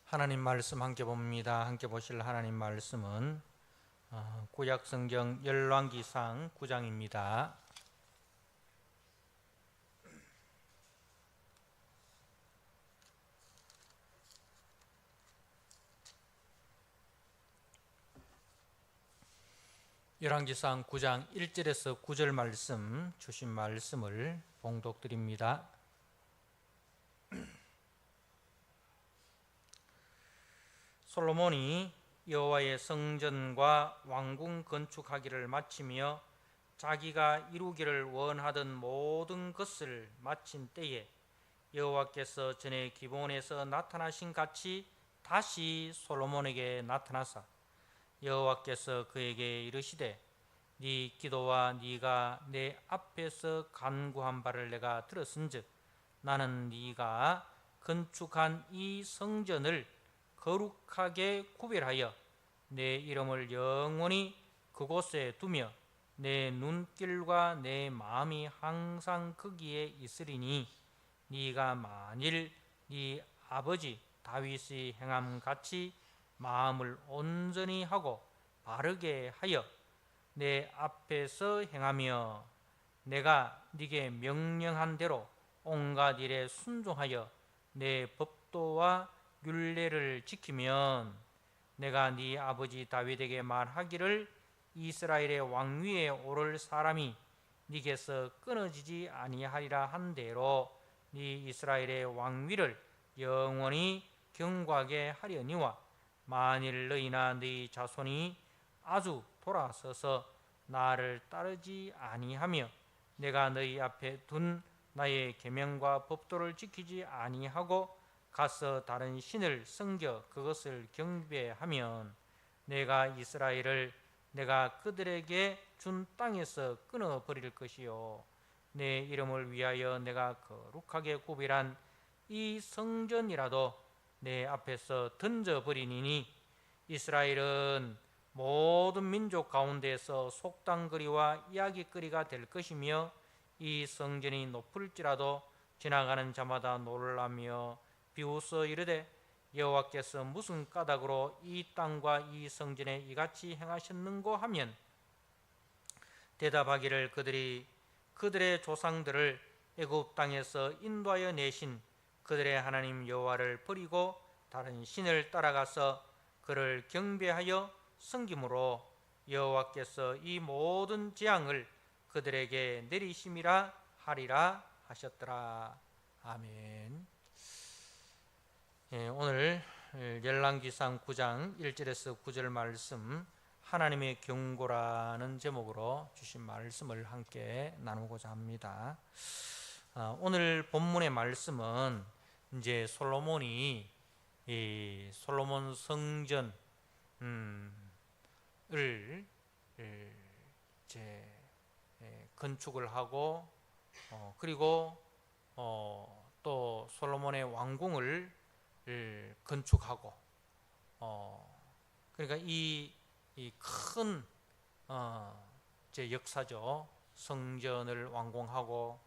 하나님 말씀 함께 봅니다. 함께 보실 하나님 말씀은 구약 성경 열왕기상 9장입니다. 열왕기상 9장 1절에서 9절 말씀 주신 말씀을 봉독드립니다. 솔로몬이 여호와의 성전과 왕궁 건축하기를 마치며 자기가 이루기를 원하던 모든 것을 마친 때에 여호와께서 전에 기브온에서 나타나신 같이 다시 솔로몬에게 나타나사 여호와께서 그에게 이르시되 네 기도와 네가 내 앞에서 간구한 바를 내가 들었은즉 나는 네가 건축한 이 성전을 거룩하게 구별하여 내 이름을 영원히 그곳에 두며 내 눈길과 내 마음이 항상 거기에 있으리니 네가 만일 네 아버지 다윗이 행함 같이 마음을 온전히 하고 바르게 하여 내 앞에서 행하며 내가 네게 명령한 대로 온갖 일에 순종하여 내 법도와 율례를 지키면 내가 네 아버지 다윗에게 말하기를 이스라엘의 왕위에 오를 사람이 네게서 끊어지지 아니하리라 한 대로 네 이스라엘의 왕위를 영원히 경고하게 하려니와 만일 너희나 너희 자손이 아주 돌아서서 나를 따르지 아니하며 내가 너희 앞에 둔 나의 계명과 법도를 지키지 아니하고 가서 다른 신을 섬겨 그것을 경배하면 내가 이스라엘을 내가 그들에게 준 땅에서 끊어버릴 것이요 내 이름을 위하여 내가 거룩하게 구별한 이 성전이라도 내 앞에서 던져버리니 이스라엘은 모든 민족 가운데서 속담거리와 이야기거리가 될 것이며 이 성전이 높을지라도 지나가는 자마다 놀라며 비웃어 이르되 여호와께서 무슨 까닭으로 이 땅과 이 성전에 이같이 행하셨는고 하면 대답하기를 그들이 그들의 조상들을 애굽 땅에서 인도하여 내신 그들의 하나님 여호와를 버리고 다른 신을 따라가서 그를 경배하여 섬김으로 여호와께서 이 모든 재앙을 그들에게 내리심이라 하리라 하셨더라. 아멘. 오늘 열왕기상 9장 1절에서 9절 말씀 하나님의 경고라는 제목으로 주신 말씀을 함께 나누고자 합니다. 오늘 본문의 말씀은 이제 솔로몬이 이 솔로몬 성전을 이제 건축을 하고 그리고 또 솔로몬의 왕궁을 건축하고 그러니까 이 큰 제 역사죠. 성전을 완공하고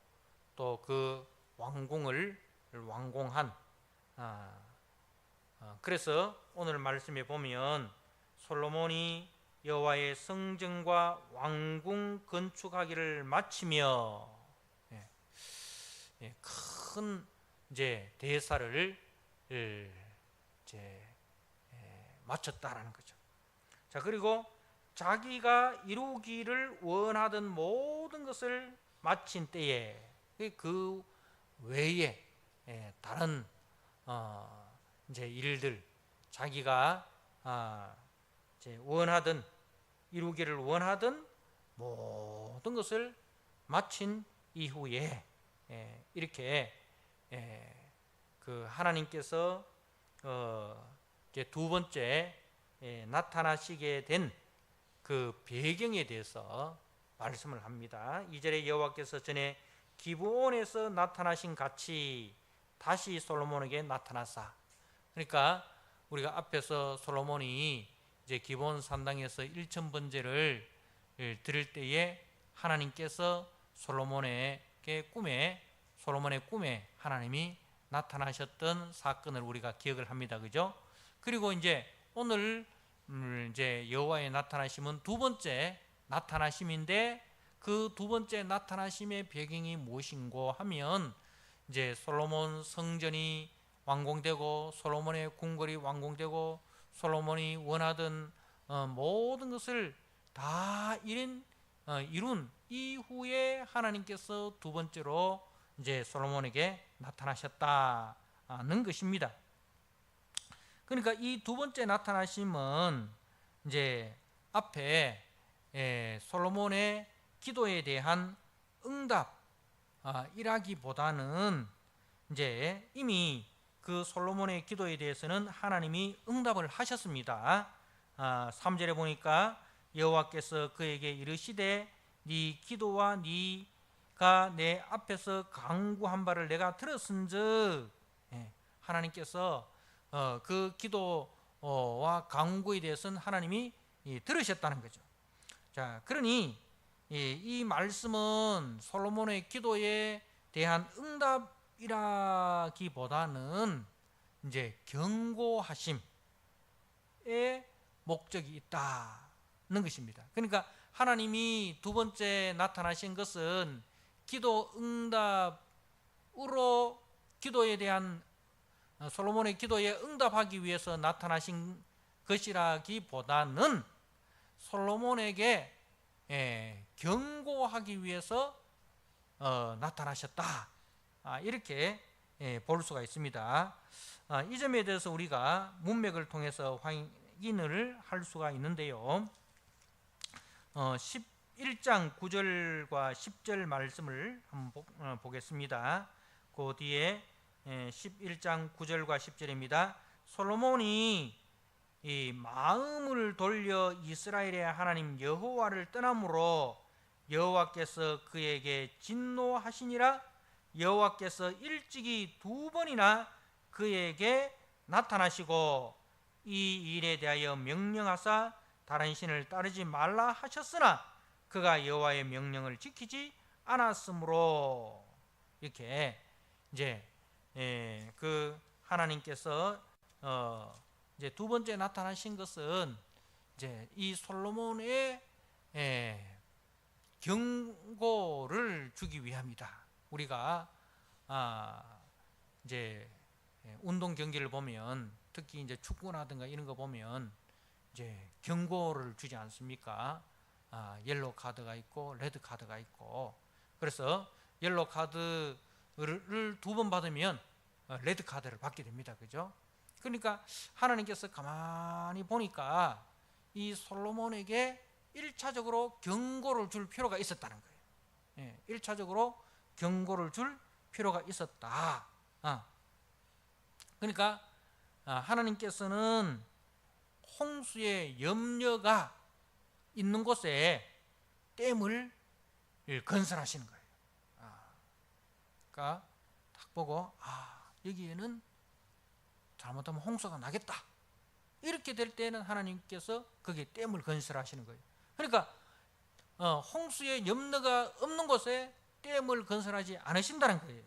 또 그 왕궁을 완공한 그래서 오늘 말씀에 보면 솔로몬이 여호와의 성전과 왕궁 건축하기를 마치며 큰 이제 대사를 이제 마쳤다라는 거죠. 자, 그리고 자기가 이루기를 원하던 모든 것을 마친 때에 그 외에 다른 이제 일들 자기가 이제 원하던 이루기를 원하던 모든 것을 마친 이후에 이렇게 그 하나님께서 이제 두 번째 나타나시게 된 그 배경에 대해서 말씀을 합니다. 2절에 여호와께서 전에 기브온에서 나타나신 같이 다시 솔로몬에게 나타나사. 그러니까 우리가 앞에서 솔로몬이 이제 기브온 산당에서 1000번제를 드릴 때에 하나님께서 솔로몬의 꿈에 하나님이 나타나셨던 사건을 우리가 기억을 합니다. 그죠? 그리고 이제 오늘 이제 여호와의 나타나심은 두 번째 나타나심인데, 그 두 번째 나타나심의 배경이 무엇인고 하면, 이제 솔로몬 성전이 완공되고 솔로몬의 궁궐이 완공되고 솔로몬이 원하던 모든 것을 다 이룬 이후에 하나님께서 두 번째로 이제 솔로몬에게 나타나셨다는 것입니다. 그러니까 이 두 번째 나타나심은 이제 앞에 솔로몬의 기도에 대한 응답이라기보다는 이제 이미 그 솔로몬의 기도에 대해서는 하나님이 응답을 하셨습니다. 3절에 보니까 여호와께서 그에게 이르시되 네 기도와 네가 내 앞에서 간구한 바를 내가 들었은즉, 하나님께서 그 기도와 간구에 대해서는 하나님이 들으셨다는 거죠. 자, 그러니 이 말씀은 솔로몬의 기도에 대한 응답이라기보다는 이제 경고하심의 목적이 있다는 것입니다. 그러니까 하나님이 두 번째 나타나신 것은 기도 응답으로 기도에 대한 솔로몬의 기도에 응답하기 위해서 나타나신 것이라기보다는 솔로몬에게 경고하기 위해서 나타나셨다, 이렇게 볼 수가 있습니다. 이 점에 대해서 우리가 문맥을 통해서 확인을 할 수가 있는데요. 11장 9절과 10절 말씀을 한번 보겠습니다. 그 뒤에 11장 9절과 10절입니다. 솔로몬이 이 마음을 돌려 이스라엘의 하나님 여호와를 떠남으로 여호와께서 그에게 진노하시니라. 여호와께서 일찍이 두 번이나 그에게 나타나시고 이 일에 대하여 명령하사 다른 신을 따르지 말라 하셨으나 그가 여호와의 명령을 지키지 않았으므로, 이렇게 이제 그 하나님께서 이제 두 번째 나타나신 것은 이제 이 솔로몬의 경고를 주기 위함이다. 우리가 이제 운동 경기를 보면, 특히 이제 축구라든가 이런 거 보면 이제 경고를 주지 않습니까? 옐로우 카드가 있고 레드 카드가 있고, 그래서 옐로우 카드를 두 번 받으면 레드 카드를 받게 됩니다. 그죠? 그러니까 하나님께서 가만히 보니까 이 솔로몬에게 1차적으로 경고를 줄 필요가 있었다는 거예요. 1차적으로 경고를 줄 필요가 있었다. 그러니까 하나님께서는 홍수의 염려가 있는 곳에 댐을 건설하시는 거예요. 그러니까 딱 보고 여기에는 잘못하면 홍수가 나겠다, 이렇게 될 때는 하나님께서 거기에 댐을 건설하시는 거예요. 그러니까 홍수의 염려가 없는 곳에 댐을 건설하지 않으신다는 거예요.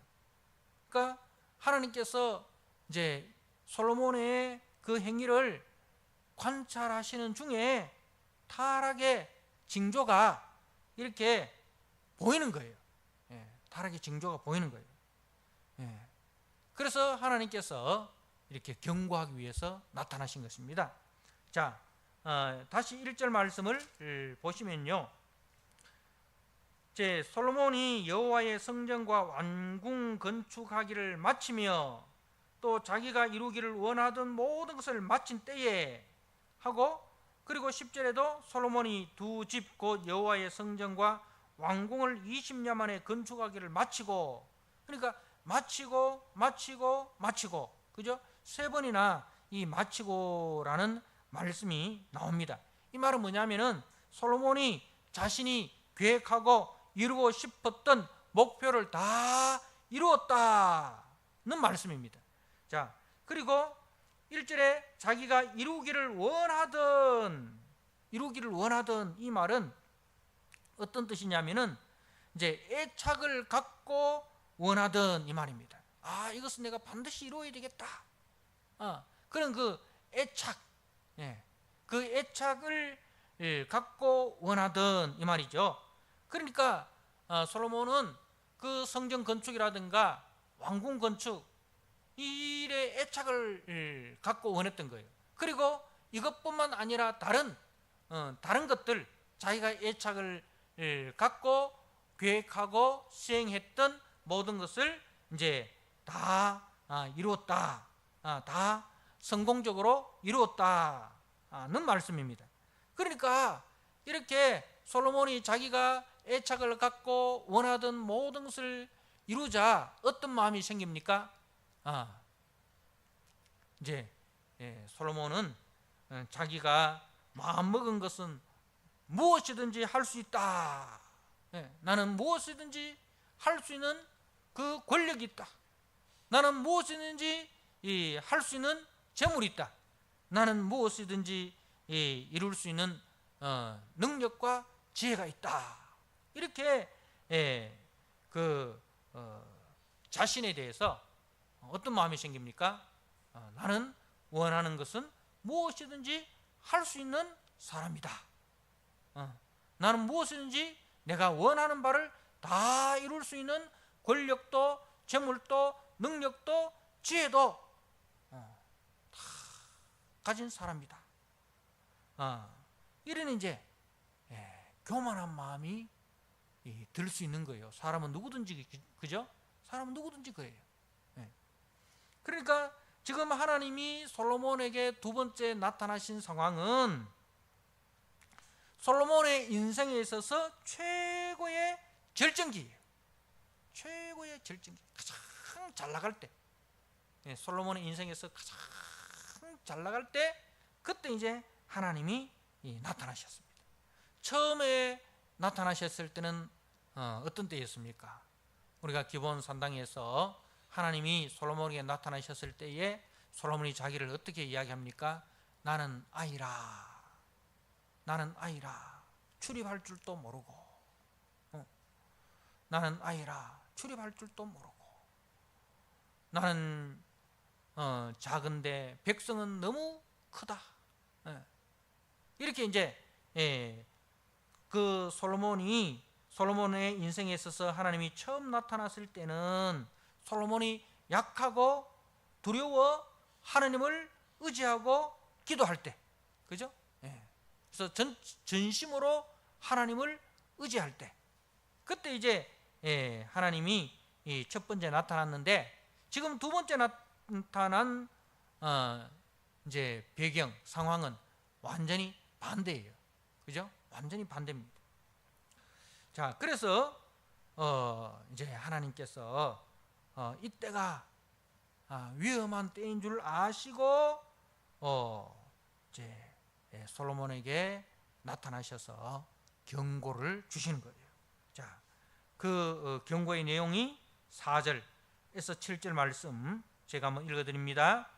그러니까 하나님께서 이제 솔로몬의 그 행위를 관찰하시는 중에 타락의 징조가 이렇게 보이는 거예요. 타락의 징조가 보이는 거예요. 그래서 하나님께서 이렇게 경고하기 위해서 나타나신 것입니다. 자, 다시 1절 말씀을 보시면요, 제 솔로몬이 여호와의 성전과 완궁 건축하기를 마치며 또 자기가 이루기를 원하던 모든 것을 마친 때에 하고, 그리고 10절에도 솔로몬이 두 집 곧 여호와의 성전과 왕궁을 20년 만에 건축하기를 마치고, 그러니까 마치고 그죠? 세 번이나 이 마치고라는 말씀이 나옵니다. 이 말은 뭐냐면은 솔로몬이 자신이 계획하고 이루고 싶었던 목표를 다 이루었다는 말씀입니다. 자, 그리고 1절에 자기가 이루기를 원하던 이 말은 어떤 뜻이냐면은 이제 애착을 갖고 원하던 이 말입니다. 이것은 내가 반드시 이루어야 되겠다. 그런 그 애착, 그 애착을 갖고 원하던 이 말이죠. 그러니까 솔로몬은 그 성전 건축이라든가 왕궁 건축 이 일에 애착을 갖고 원했던 거예요. 그리고 이것뿐만 아니라 다른 것들, 자기가 애착을 갖고 계획하고 수행했던 모든 것을 이제 다 이루었다, 다 성공적으로 이루었다는 말씀입니다. 그러니까 이렇게 솔로몬이 자기가 애착을 갖고 원하던 모든 것을 이루자 어떤 마음이 생깁니까? 이제 솔로몬은 자기가 마음먹은 것은 무엇이든지 할 수 있다. 나는 무엇이든지 할 수 있는 그 권력이 있다. 나는 무엇이든지 할 수 있는 재물이 있다. 나는 무엇이든지 이룰 수 있는 능력과 지혜가 있다. 이렇게 자신에 대해서 어떤 마음이 생깁니까? 나는 원하는 것은 무엇이든지 할 수 있는 사람이다. 나는 무엇이든지 내가 원하는 바를 다 이룰 수 있는 권력도 재물도 능력도 지혜도 다 가진 사람이다. 이런 이제 교만한 마음이 들 수 있는 거예요. 사람은 누구든지, 그죠? 사람은 누구든지 그래요. 그러니까 지금 하나님이 솔로몬에게 두 번째 나타나신 상황은 솔로몬의 인생에 있어서 최고의 절정기예요. 최고의 절정기, 가장 잘 나갈 때, 솔로몬의 인생에서 가장 잘 나갈 때, 그때 이제 하나님이 나타나셨습니다. 처음에 나타나셨을 때는 어떤 때였습니까? 우리가 기본 산당에서 하나님이 솔로몬에게 나타나셨을 때에 솔로몬이 자기를 어떻게 이야기합니까? 나는 아이라. 나는 아이라. 출입할 줄도 모르고. 나는 아이라. 출입할 줄도 모르고. 나는 작은데 백성은 너무 크다. 이렇게 이제 그 솔로몬의 인생에 있어서 하나님이 처음 나타났을 때는 솔로몬이 약하고 두려워 하나님을 의지하고 기도할 때, 그죠? 그래서 전심으로 하나님을 의지할 때, 그때 이제 하나님이 첫 번째 나타났는데, 지금 두 번째 나타난 이제 배경 상황은 완전히 반대예요. 그죠? 완전히 반대입니다. 자, 그래서 이제 하나님께서 이때가 위험한 때인 줄 아시고 이제 솔로몬에게 나타나셔서 경고를 주시는 거예요. 자, 그 경고의 내용이 4절에서 7절 말씀 제가 한번 읽어드립니다.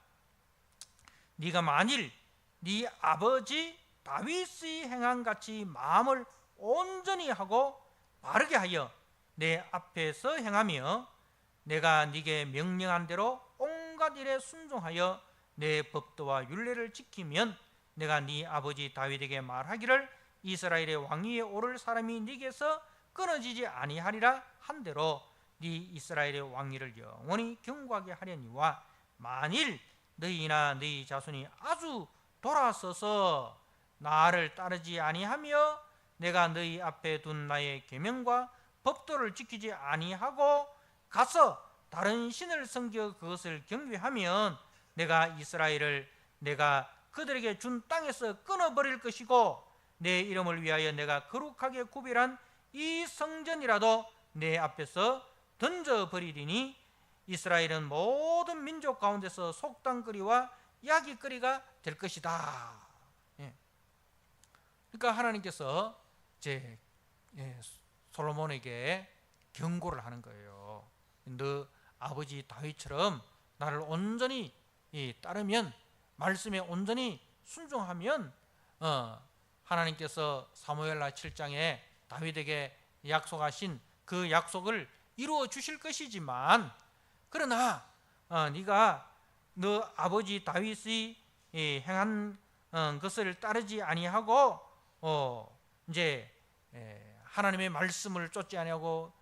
네가 만일 네 아버지 다윗의 행함같이 마음을 온전히 하고 바르게 하여 내 앞에서 행하며 내가 네게 명령한 대로 온갖 일에 순종하여 내 법도와 율례를 지키면 내가 네 아버지 다윗에게 말하기를 이스라엘의 왕위에 오를 사람이 네게서 끊어지지 아니하리라 한대로 네 이스라엘의 왕위를 영원히 경고하게 하려니와 만일 너희나 너희 자손이 아주 돌아서서 나를 따르지 아니하며 내가 너희 앞에 둔 나의 계명과 법도를 지키지 아니하고 가서 다른 신을 섬겨 그것을 경배하면 내가 이스라엘을 내가 그들에게 준 땅에서 끊어버릴 것이고 내 이름을 위하여 내가 거룩하게 구별한 이 성전이라도 내 앞에서 던져버리리니 이스라엘은 모든 민족 가운데서 속단거리와 야기거리가 될 것이다. 그러니까 하나님께서 이제 솔로몬에게 경고를 하는 거예요. 너 아버지 다윗처럼 나를 온전히 따르면, 말씀에 온전히 순종하면 하나님께서 사무엘하 7장에 다윗에게 약속하신 그 약속을 이루어 주실 것이지만, 그러나 네가 너 아버지 다윗의 행한 것을 따르지 아니하고 이제 하나님의 말씀을 쫓지 아니하고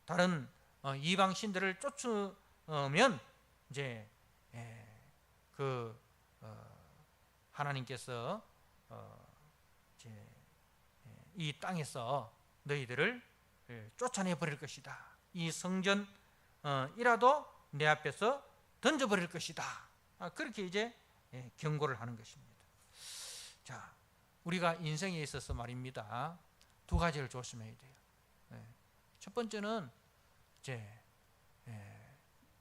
다른 이방 신들을 쫓으면 이제 그 하나님께서 이제 이 땅에서 너희들을 쫓아내 버릴 것이다. 이 성전이라도 내 앞에서 던져버릴 것이다. 그렇게 이제 경고를 하는 것입니다. 자, 우리가 인생에 있어서 말입니다. 두 가지를 조심해야 돼요. 첫 번째는 이제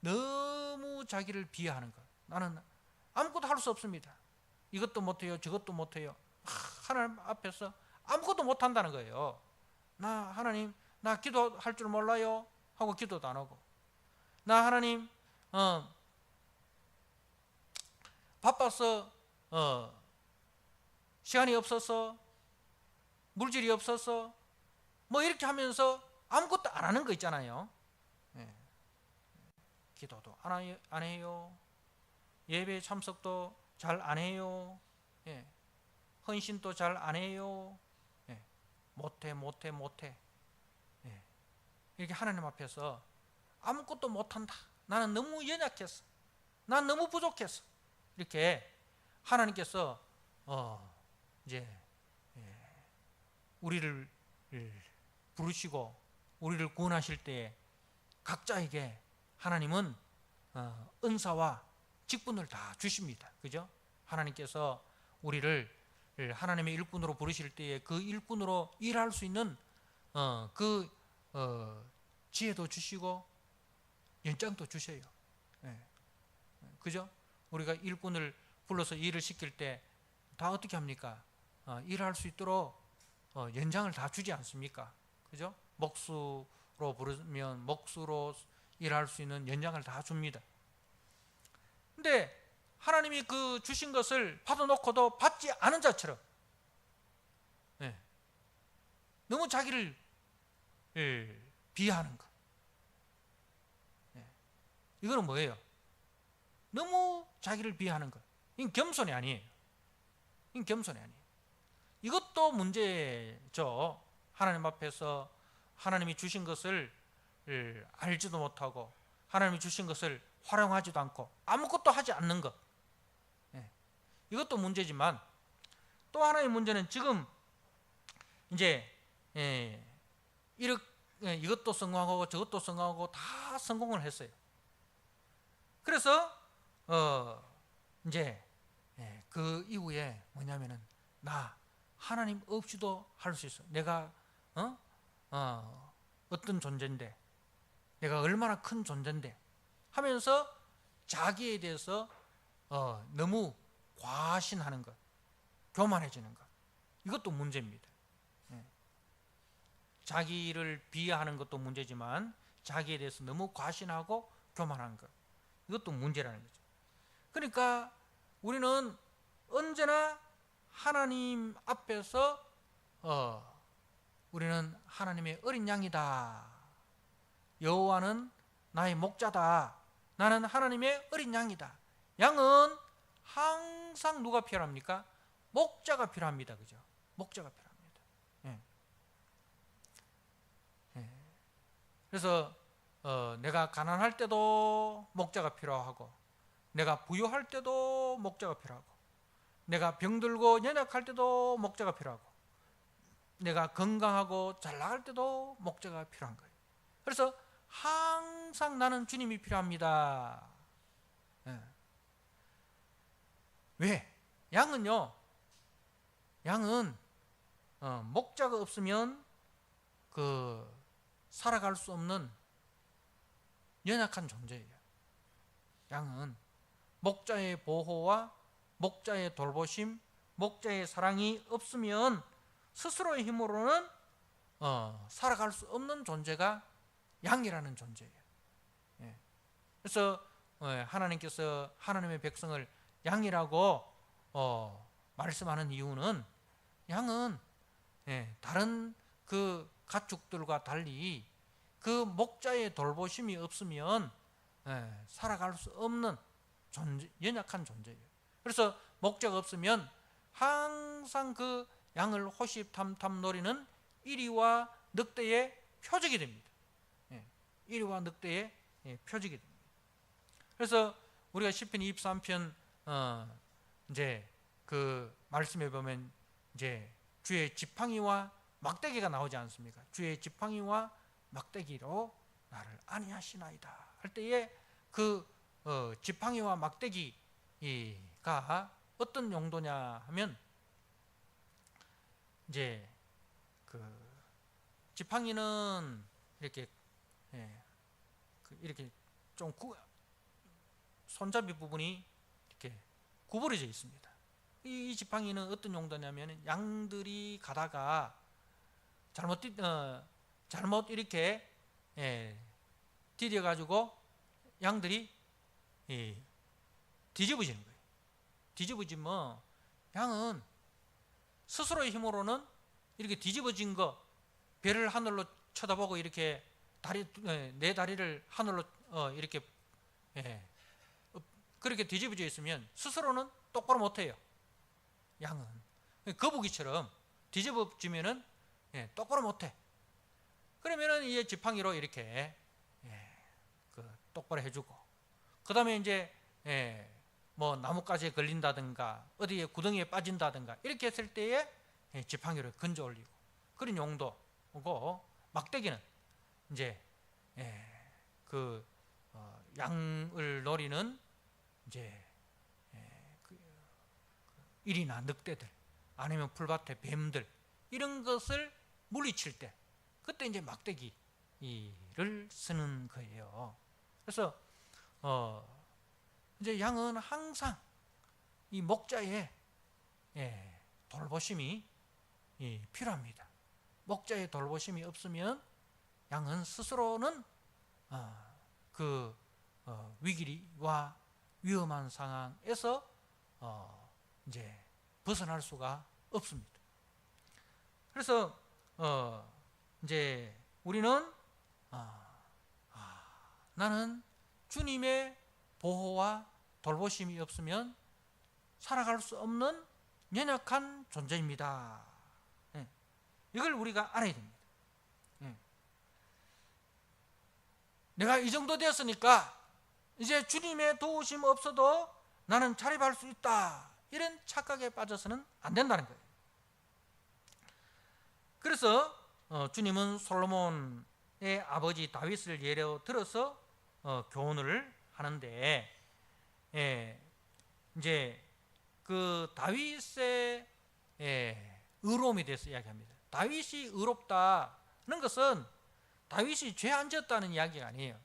너무 자기를 비하하는 것. 나는 아무것도 할 수 없습니다. 이것도 못해요, 저것도 못해요. 하나님 앞에서 아무것도 못한다는 거예요. 하나님, 나 기도할 줄 몰라요 하고 기도도 안 하고, 나 하나님 바빠서 시간이 없어서, 물질이 없어서, 뭐 이렇게 하면서 아무것도 안 하는 거 있잖아요. 기도도 안 해요. 예배 참석도 잘 안 해요. 헌신도 잘 안 해요. 못해. 이렇게 하나님 앞에서 아무것도 못한다. 나는 너무 연약했어. 난 너무 부족했어. 이렇게 하나님께서 이제 우리를 부르시고 우리를 구원하실 때에 각자에게 하나님은 은사와 직분을 다 주십니다. 그죠? 하나님께서 우리를 하나님의 일꾼으로 부르실 때에 그 일꾼으로 일할 수 있는 그 지혜도 주시고 연장도 주셔요. 그죠? 우리가 일꾼을 불러서 일을 시킬 때 다 어떻게 합니까? 일할 수 있도록 연장을 다 주지 않습니까? 그죠? 목수로 부르면 목수로 일할 수 있는 연장을 다 줍니다. 근데 하나님이 그 주신 것을 받아놓고도 받지 않은 자처럼 너무 자기를 비하하는 것. 이거는 뭐예요? 너무 자기를 비하하는 것. 이건 겸손이 아니에요. 이건 겸손이 아니에요. 이것도 문제죠. 하나님 앞에서 하나님이 주신 것을 알지도 못하고 하나님이 주신 것을 활용하지도 않고 아무것도 하지 않는 것. 이것도 문제지만 또 하나의 문제는 지금 이제 이것도 성공하고 저것도 성공하고 다 성공을 했어요. 그래서 이제 그 이후에 뭐냐면은 나 하나님 없이도 할 수 있어. 내가 어떤 존재인데, 내가 얼마나 큰 존재인데 하면서 자기에 대해서 너무 과신하는 것, 교만해지는 것. 이것도 문제입니다. 자기를 비하하는 것도 문제지만 자기에 대해서 너무 과신하고 교만한 것, 이것도 문제라는 거죠. 그러니까 우리는 언제나 하나님 앞에서 우리는 하나님의 어린 양이다. 여호와는 나의 목자다. 나는 하나님의 어린 양이다. 양은 항상 누가 필요합니까? 목자가 필요합니다. 그죠? 목자가 필요합니다. 그래서 내가 가난할 때도 목자가 필요하고, 내가 부유할 때도 목자가 필요하고, 내가 병들고 연약할 때도 목자가 필요하고, 내가 건강하고 잘 나갈 때도 목자가 필요한 거예요. 그래서 항상 나는 주님이 필요합니다. 왜? 양은요, 양은 목자가 없으면 살아갈 수 없는 연약한 존재예요. 양은 목자의 보호와 목자의 돌보심, 목자의 사랑이 없으면 스스로의 힘으로는 살아갈 수 없는 존재가 양이라는 존재예요. 그래서 하나님께서 하나님의 백성을 양이라고 말씀하는 이유는, 양은 다른 그 가축들과 달리 그 목자의 돌보심이 없으면 살아갈 수 없는 연약한 존재예요. 그래서 목자가 없으면 항상 그 양을 호시탐탐 노리는 이리와 늑대의 표적이 됩니다. 이리와 늑대의 표적이 됩니다. 그래서 우리가 시편 23편 이제 그 말씀에 보면 이제 주의 지팡이와 막대기가 나오지 않습니까? 주의 지팡이와 막대기로 나를 안위하시나이다 할 때에 그 지팡이와 막대기가 어떤 용도냐 하면 이제 그 지팡이는 이렇게 이렇게 좀 손잡이 부분이 이렇게 구부러져 있습니다. 이 지팡이는 어떤 용도냐면 양들이 가다가 잘못 이렇게 디뎌 가지고 양들이 뒤집어지는 거예요. 뒤집어지면 양은 스스로의 힘으로는 이렇게 뒤집어진 거 배를 하늘로 쳐다보고 이렇게 내 다리를 하늘로 이렇게 그렇게 뒤집어져 있으면 스스로는 똑바로 못해요. 양은 거북이처럼 뒤집어지면은 똑바로 못해. 그러면은 이 지팡이로 이렇게 똑바로 해주고, 그 다음에 이제 뭐 나뭇가지에 걸린다든가 어디에 구덩이에 빠진다든가 이렇게 했을 때에 지팡이를 건져 올리고 그런 용도고, 막대기는 이제 그 양을 노리는 이제 일이나 늑대들 아니면 풀밭의 뱀들 이런 것을 물리칠 때 그때 이제 막대기를 쓰는 거예요. 그래서 이제 양은 항상 이 목자의 돌보심이 필요합니다. 목자의 돌보심이 없으면 양은 스스로는 그 위기와 위험한 상황에서 이제 벗어날 수가 없습니다. 그래서 이제 우리는 나는 주님의 보호와 돌보심이 없으면 살아갈 수 없는 연약한 존재입니다. 이걸 우리가 알아야 됩니다. 내가 이 정도 되었으니까 이제 주님의 도우심 없어도 나는 자립할 수 있다, 이런 착각에 빠져서는 안 된다는 거예요. 그래서 주님은 솔로몬의 아버지 다윗을 예로 들어서 교훈을 하는데, 이제 그 다윗의 의로움에 대해서 이야기합니다. 다윗이 의롭다는 것은 다윗이 죄 안 지었다는 이야기가 아니에요.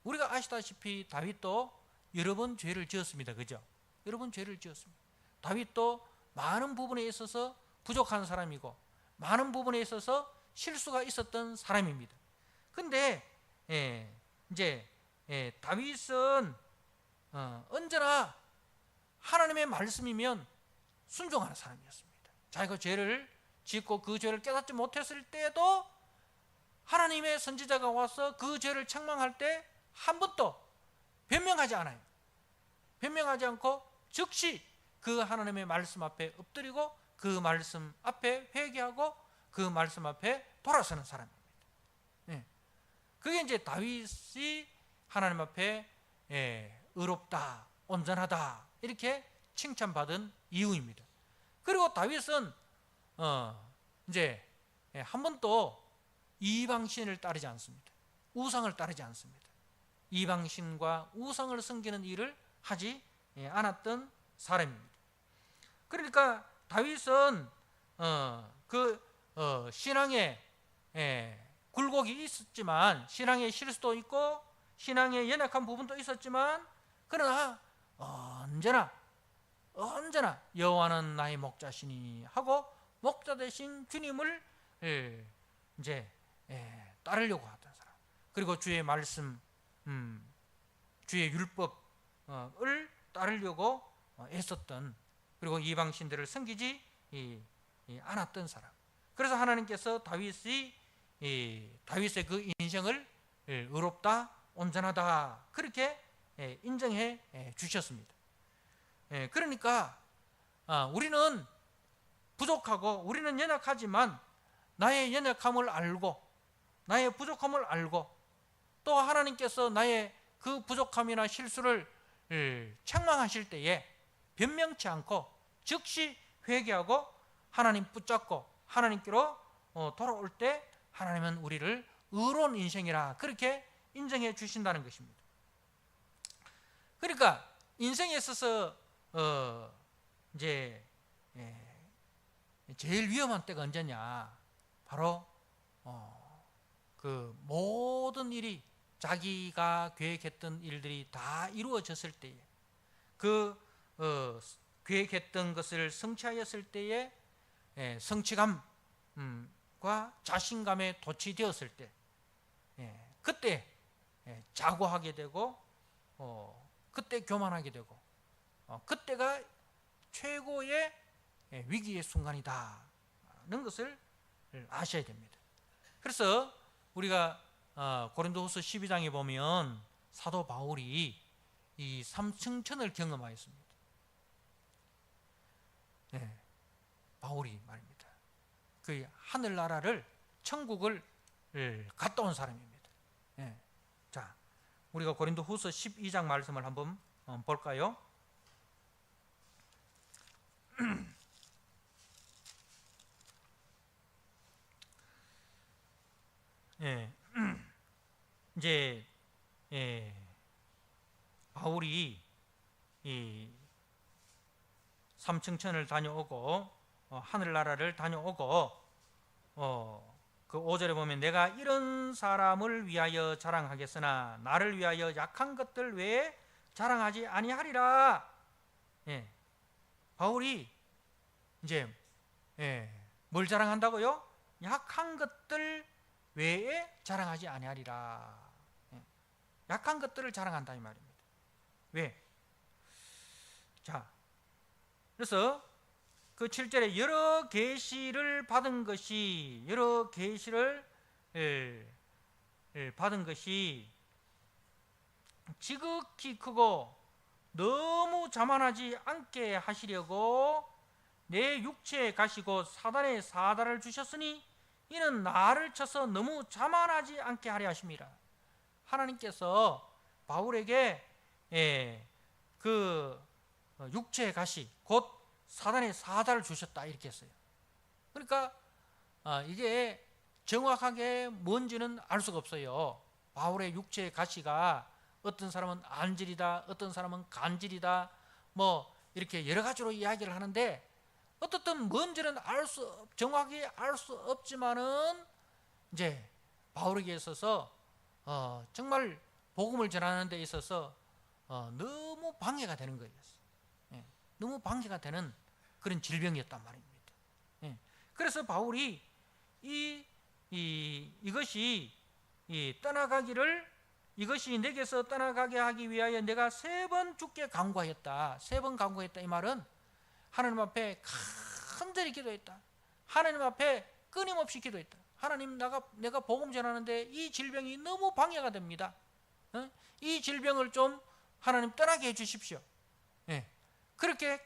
우리가 아시다시피 다윗도 여러 번 죄를 지었습니다. 그죠? 여러 번 죄를 지었습니다. 다윗도 많은 부분에 있어서 부족한 사람이고 많은 부분에 있어서 실수가 있었던 사람입니다. 근데 이제 다윗은 언제나 하나님의 말씀이면 순종하는 사람이었습니다. 자기가 죄를 짓고 그 죄를 깨닫지 못했을 때에도 하나님의 선지자가 와서 그 죄를 책망할 때 한 번도 변명하지 않아요. 변명하지 않고 즉시 그 하나님의 말씀 앞에 엎드리고 그 말씀 앞에 회개하고 그 말씀 앞에 돌아서는 사람입니다. 그게 이제 다윗이 하나님 앞에 의롭다, 온전하다 이렇게 칭찬받은 이유입니다. 그리고 다윗은 이제 한 번도 이방신을 따르지 않습니다. 우상을 따르지 않습니다. 이방신과 우상을 섬기는 일을 하지 않았던 사람입니다. 그러니까 다윗은 신앙에 굴곡이 있었지만, 신앙의 실수도 있고 신앙의 연약한 부분도 있었지만, 그러나 언제나 여호와는 나의 목자시니 하고 목자 되신 주님을 이제 따르려고 하던 사람, 그리고 주의 말씀, 주의 율법을 따르려고 애썼던, 그리고 이방신들을 섬기지 않았던 사람. 그래서 하나님께서 다윗의 그 인생을 의롭다, 온전하다 그렇게 인정해 주셨습니다. 그러니까 우리는 부족하고 우리는 연약하지만 나의 연약함을 알고 나의 부족함을 알고 또 하나님께서 나의 그 부족함이나 실수를 책망하실 때에 변명치 않고 즉시 회개하고 하나님 붙잡고 하나님께로 돌아올 때 하나님은 우리를 의로운 인생이라 그렇게 인정해 주신다는 것입니다. 그러니까 인생에 있어서 이제 제일 위험한 때가 언제냐? 바로 그 모든 일이 자기가 계획했던 일들이 다 이루어졌을 때에 그 계획했던 것을 성취하였을 때에 성취감과 자신감에 도취되었을 때 그때 자고하게 되고 그때 교만하게 되고 그때가 최고의 위기의 순간이다는 것을 아셔야 됩니다. 그래서 우리가 고린도후서 12장에 보면 사도 바울이 이 삼층천을 경험하였습니다. 바울이 말입니다. 그 하늘나라를 천국을 갔다 온 사람입니다. 자, 우리가 고린도후서 12장 말씀을 한번 볼까요? 이제 바울이 이 삼층천을 다녀오고 하늘나라를 다녀오고 그 5절에 보면 내가 이런 사람을 위하여 자랑하겠으나 나를 위하여 약한 것들 외에 자랑하지 아니하리라. 바울이 이제 뭘 자랑한다고요? 약한 것들 외에 자랑하지 아니하리라. 약한 것들을 자랑한다 이 말입니다. 왜? 자, 그래서 그 7절에 여러 계시를 받은 것이 받은 것이 지극히 크고 너무 자만하지 않게 하시려고 내 육체에 가시고 사단의 사다를 주셨으니 이는 나를 쳐서 너무 자만하지 않게 하려 하심이라. 하나님께서 바울에게 그 육체의 가시 곧 사단의 사다를 주셨다 이렇게 했어요. 그러니까 이게 정확하게 뭔지는 알 수가 없어요. 바울의 육체의 가시가 어떤 사람은 안질이다, 어떤 사람은 간질이다, 뭐 이렇게 여러 가지로 이야기를 하는데 어떻든 뭔지는 정확히 알 수 없지만은 이제 바울에게 있어서 정말 복음을 전하는 데 있어서 너무 방해가 되는 거예요. 너무 방해가 되는 그런 질병이었단 말입니다. 그래서 바울이 이것이 이것이 내게서 떠나가게 하기 위하여 내가 3번 주께 간구하였다. 3번 간구했다 이 말은 하나님 앞에 간절히 기도했다. 하나님 앞에 끊임없이 기도했다. 하나님, 내가 복음 전하는데 이 질병이 너무 방해가 됩니다. 이 질병을 좀 하나님 떠나게 해주십시오. 그렇게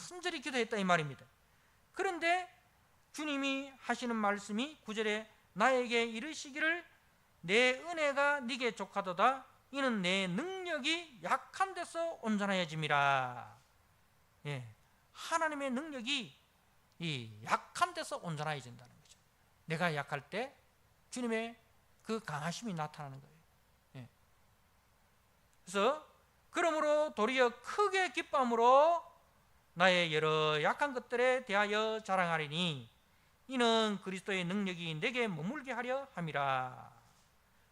간절히 기도했다 이 말입니다. 그런데 주님이 하시는 말씀이 9절에 나에게 이르시기를 내 은혜가 네게 족하도다. 이는 내 능력이 약한 데서 온전하여짐이라. 하나님의 능력이 이 약한 데서 온전해진다는 거죠. 내가 약할 때 주님의 그 강하심이 나타나는 거예요. 그래서 그러므로 도리어 크게 기쁨으로 나의 여러 약한 것들에 대하여 자랑하리니 이는 그리스도의 능력이 내게 머물게 하려 함이라.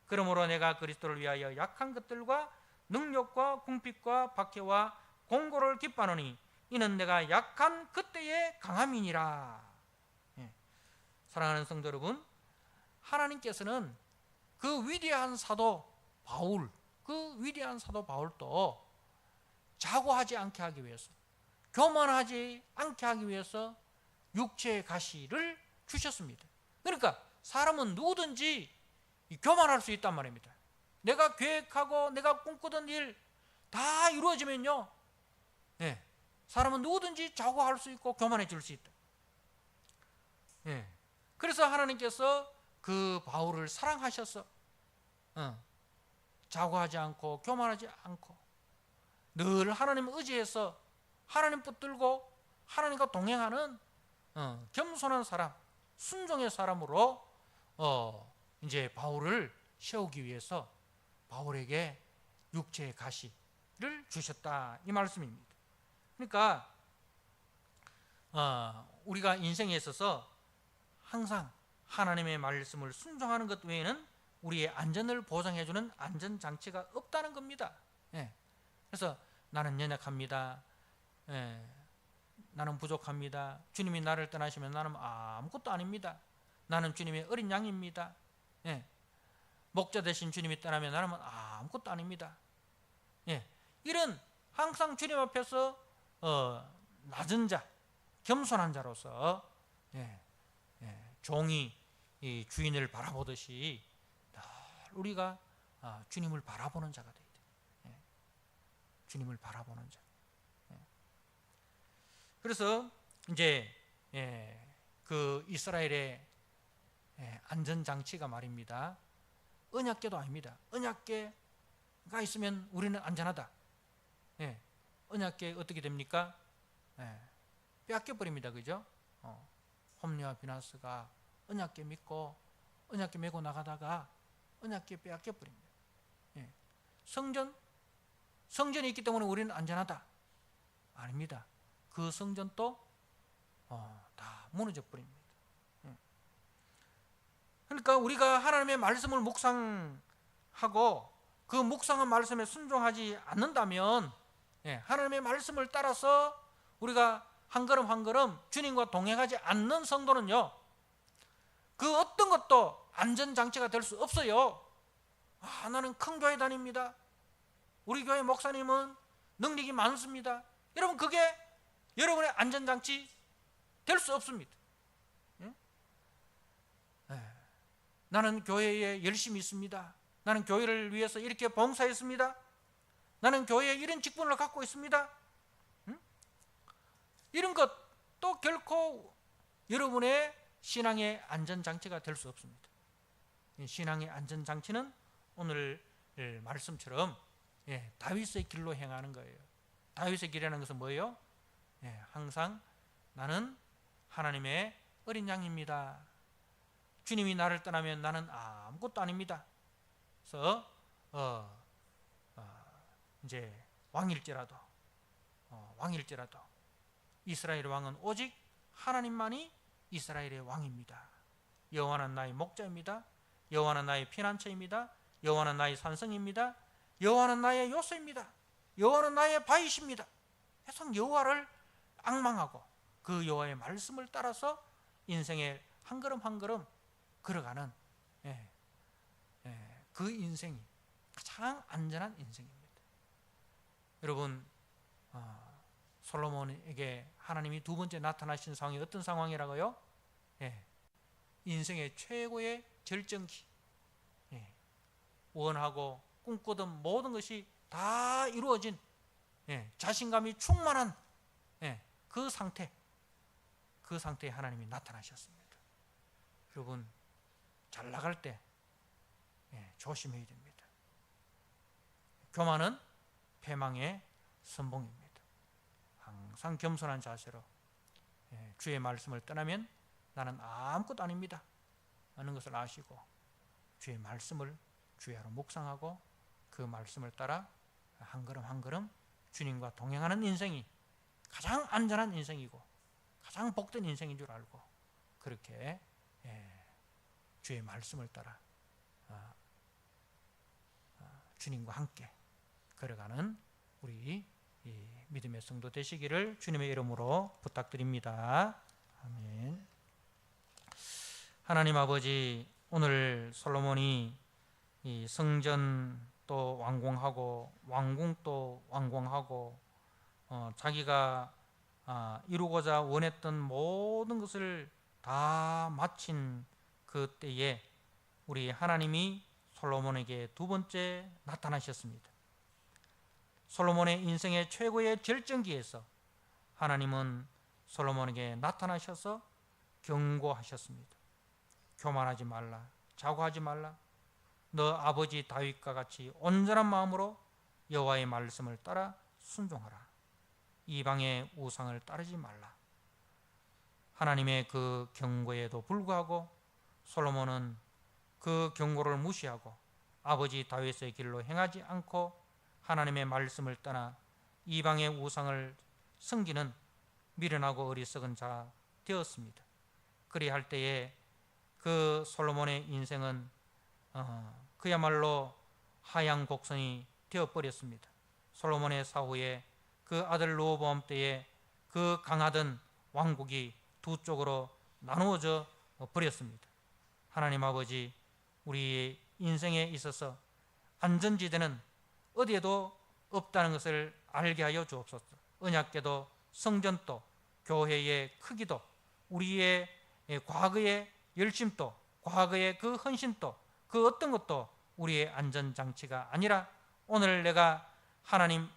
그러므로 내가 그리스도를 위하여 약한 것들과 능력과 궁핍과 박해와 공고를 기뻐하노니 이는 내가 약한 그때의 강함이니라. 사랑하는 성도 여러분, 하나님께서는 그 위대한 사도 바울도 자고하지 않게 하기 위해서, 교만하지 않게 하기 위해서 육체의 가시를 주셨습니다. 그러니까 사람은 누구든지 교만할 수 있단 말입니다. 내가 계획하고 내가 꿈꾸던 일 다 이루어지면요, 사람은 누구든지 자고할 수 있고 교만해질 수 있다. 예. 그래서 하나님께서 그 바울을 사랑하셔서 자고하지 않고 교만하지 않고 늘 하나님 의지해서 하나님 붙들고 하나님과 동행하는 겸손한 사람, 순종의 사람으로 이제 바울을 세우기 위해서 바울에게 육체의 가시를 주셨다, 이 말씀입니다. 그러니까 우리가 인생에 있어서 항상 하나님의 말씀을 순종하는 것 외에는 우리의 안전을 보장해주는 안전장치가 없다는 겁니다. 예. 그래서 나는 연약합니다. 예. 나는 부족합니다. 주님이 나를 떠나시면 나는 아무것도 아닙니다. 나는 주님의 어린 양입니다. 예. 목자 되신 주님이 떠나면 나는 아무것도 아닙니다. 예. 이런 항상 주님 앞에서 낮은 자, 겸손한 자로서 종이 이 주인을 바라보듯이 늘 우리가 주님을 바라보는 자가 되어야 돼요. 주님을 바라보는 자. 그래서 이제 그 이스라엘의 안전장치가 말입니다. 언약궤도 아닙니다. 언약궤가 있으면 우리는 안전하다. 언약궤 어떻게 됩니까? 빼앗겨 버립니다. 그죠? 홈리와 비나스가 언약궤 믿고 언약궤 메고 나가다가 언약궤 빼앗겨 버립니다. 성전이 있기 때문에 우리는 안전하다. 아닙니다. 그 성전도 다 무너져 버립니다. 그러니까 우리가 하나님의 말씀을 묵상하고 그 묵상한 말씀에 순종하지 않는다면, 하나님의 말씀을 따라서 우리가 한 걸음 한 걸음 주님과 동행하지 않는 성도는요, 그 어떤 것도 안전장치가 될 수 없어요. 나는 큰 교회 다닙니다. 우리 교회 목사님은 능력이 많습니다. 여러분, 그게 여러분의 안전장치 될 수 없습니다. 나는 교회에 열심히 있습니다. 나는 교회를 위해서 이렇게 봉사했습니다. 나는 교회에 이런 직분을 갖고 있습니다. 이런 것도 결코 여러분의 신앙의 안전장치가 될 수 없습니다. 신앙의 안전장치는 오늘 말씀처럼 다윗의 길로 행하는 거예요. 다윗의 길이라는 것은 뭐예요? 항상 나는 하나님의 어린 양입니다. 주님이 나를 떠나면 나는 아무것도 아닙니다. 그래서 이제 왕일지라도 이스라엘의 왕은 오직 하나님만이 이스라엘의 왕입니다. 여호와는 나의 목자입니다. 여호와는 나의 피난처입니다. 여호와는 나의 산성입니다. 여호와는 나의 요새입니다. 여호와는 나의 바위십니다. 계속 여호와를 앙망하고 그 여호와의 말씀을 따라서 인생의 한 걸음 한 걸음 걸어가는 그 인생이 가장 안전한 인생입니다. 여러분, 솔로몬에게 하나님이 두 번째 나타나신 상황이 어떤 상황이라고요? 인생의 최고의 절정기, 원하고 꿈꾸던 모든 것이 다 이루어진 자신감이 충만한 그 상태에 하나님이 나타나셨습니다. 여러분, 잘 나갈 때 조심해야 됩니다. 교만은 패망의 선봉입니다. 항상 겸손한 자세로 주의 말씀을 떠나면 나는 아무것도 아닙니다 하는 것을 아시고 주의 말씀을 주야로 묵상하고 그 말씀을 따라 한 걸음 한 걸음 주님과 동행하는 인생이 가장 안전한 인생이고 가장 복된 인생인 줄 알고 그렇게 주의 말씀을 따라 주님과 함께 걸어가는 우리 믿음의 성도 되시기를 주님의 이름으로 부탁드립니다. 아멘. 하나님 아버지, 오늘 솔로몬이 이 성전도 완공하고 왕궁도 완공하고 자기가 이루고자 원했던 모든 것을 다 마친 그때에 우리 하나님이 솔로몬에게 두 번째 나타나셨습니다. 솔로몬의 인생의 최고의 절정기에서 하나님은 솔로몬에게 나타나셔서 경고하셨습니다. 교만하지 말라, 자고하지 말라. 너 아버지 다윗과 같이 온전한 마음으로 여호와의 말씀을 따라 순종하라. 이방의 우상을 따르지 말라. 하나님의 그 경고에도 불구하고 솔로몬은 그 경고를 무시하고 아버지 다윗의 길로 행하지 않고 하나님의 말씀을 떠나 이방의 우상을 섬기는 미련하고 어리석은 자 되었습니다. 그리할 때에 그 솔로몬의 인생은 그야말로 하양 곡선이 되어버렸습니다. 솔로몬의 사후에 그 아들 르호보암 때에 그 강하던 왕국이 두 쪽으로 나누어져 버렸습니다. 하나님 아버지, 우리 인생에 있어서 안전지대는 어디에도 없다는 것을 알게 하여 주옵소서. 언약궤도, 성전도, 교회의 크기도, 우리의 과거의 열심도, 과거의 그 헌신도, 그 어떤 것도 우리의 안전장치가 아니라 오늘 내가 하나님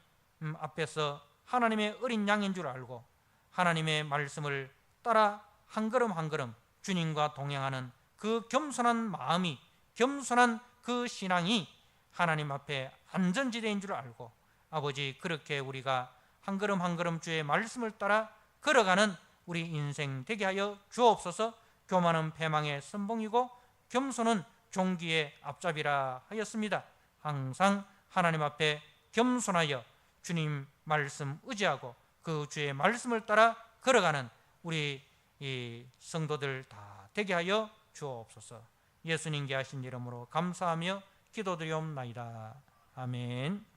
앞에서 하나님의 어린 양인 줄 알고 하나님의 말씀을 따라 한 걸음 한 걸음 주님과 동행하는 그 겸손한 마음이, 겸손한 그 신앙이 하나님 앞에 안전지대인 줄 알고 아버지, 그렇게 우리가 한 걸음 한 걸음 주의 말씀을 따라 걸어가는 우리 인생 되게 하여 주옵소서. 교만은 패망의 선봉이고 겸손은 종기의 앞잡이라 하였습니다. 항상 하나님 앞에 겸손하여 주님 말씀 의지하고 그 주의 말씀을 따라 걸어가는 우리 이 성도들 다 되게 하여 주옵소서. 예수님께 하신 이름으로 감사하며 기도드리옵나이다. 아멘.